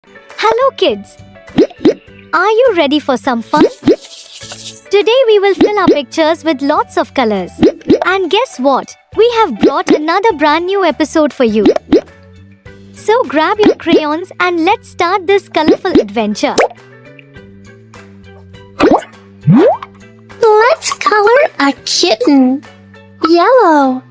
Hello kids! Are you ready for some fun? Today we will fill our pictures with lots of colors. And guess what? We have brought another brand new episode for you. So grab your crayons and let's start this colorful adventure. Let's color a kitten. Yellow.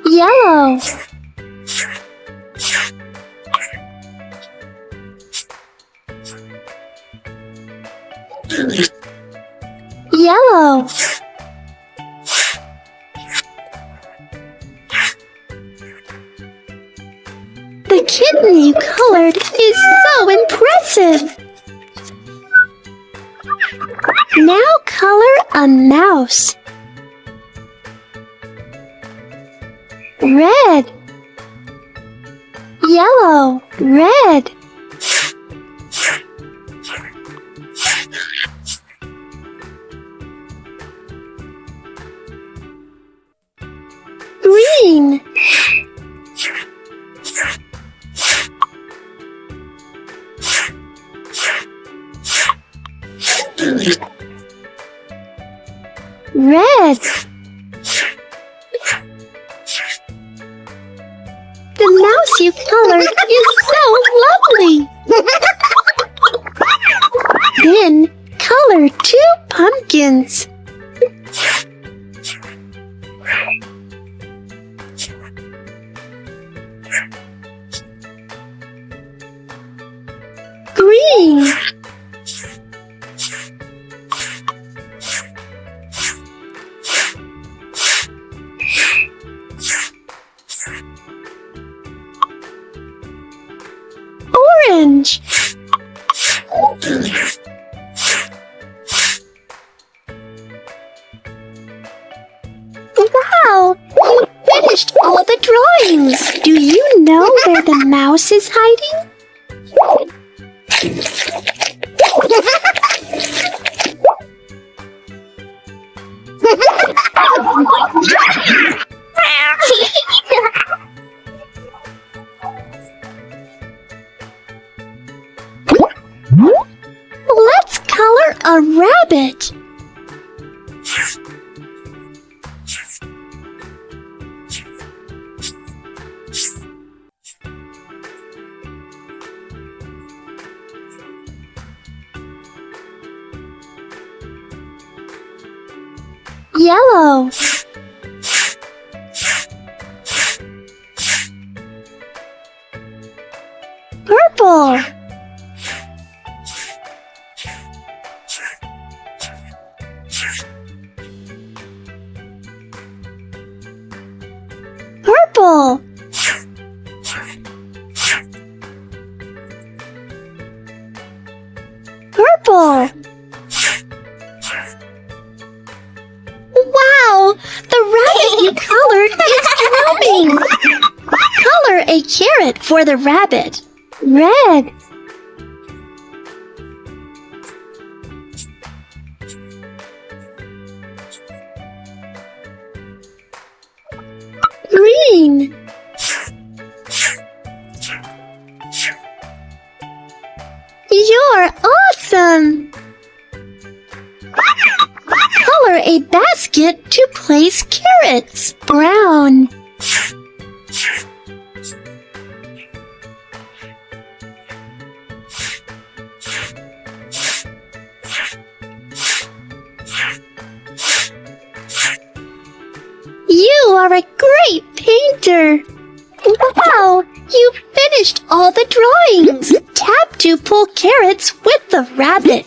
Yellow. Yellow. The kitten you colored is so impressive. Now color a mouse. Red. Yellow. Red. Green. Red. The mouse you colored is so lovely. Then color 2 pumpkins. Green. Orange. Wow! You finished all the drawings! Do you know where the mouse is hiding? Let's color a rabbit. Yellow. Purple. Purple. Purple. Wow! The rabbit you colored is drowning! Color a carrot for the rabbit. Red. Green. You're awesome! Color a basket to place carrots. Brown. You are a great painter! Wow! You finished all the drawings! Tap to pull carrots with the rabbit.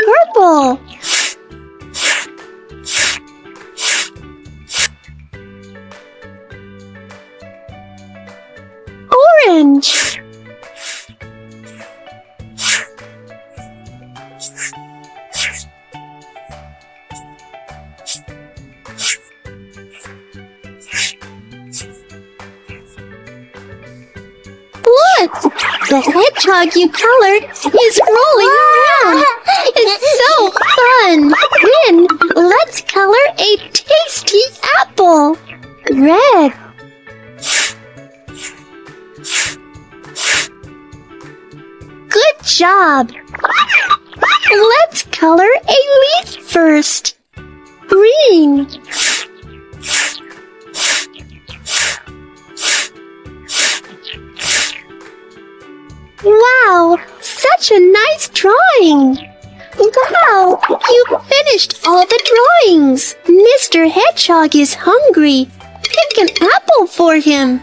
Purple. Orange. Look! The hedgehog you colored is rolling around. It's so fun. Then let's color a tasty apple. Red. Good job. Let's color a leaf first. Green. Wow, such a nice drawing! Wow, you finished all the drawings! Mr. Hedgehog is hungry. Pick an apple for him.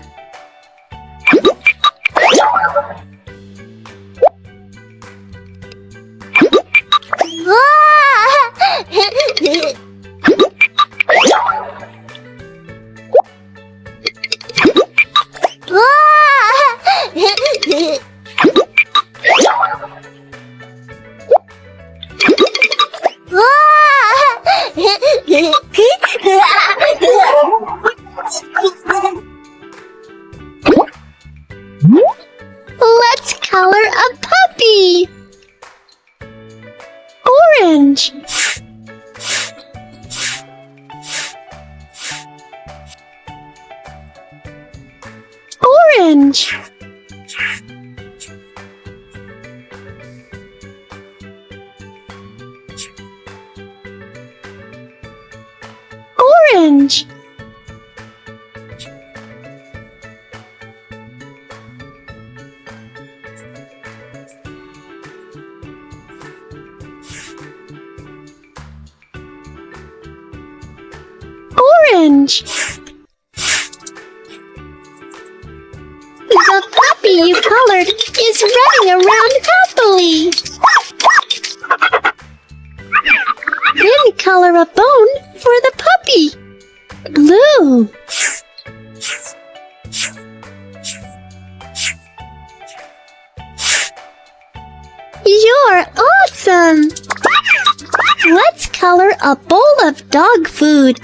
Let's color a puppy. Orange. Orange. Orange. Orange. The puppy you colored is running around happily. Then color a bone for the puppy. Blue. You're awesome! Let's color a bowl of dog food.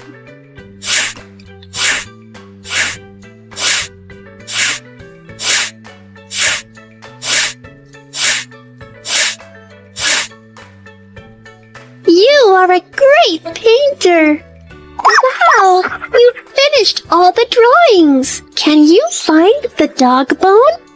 You are a great painter! Wow! You finished all the drawings! Can you find the dog bone?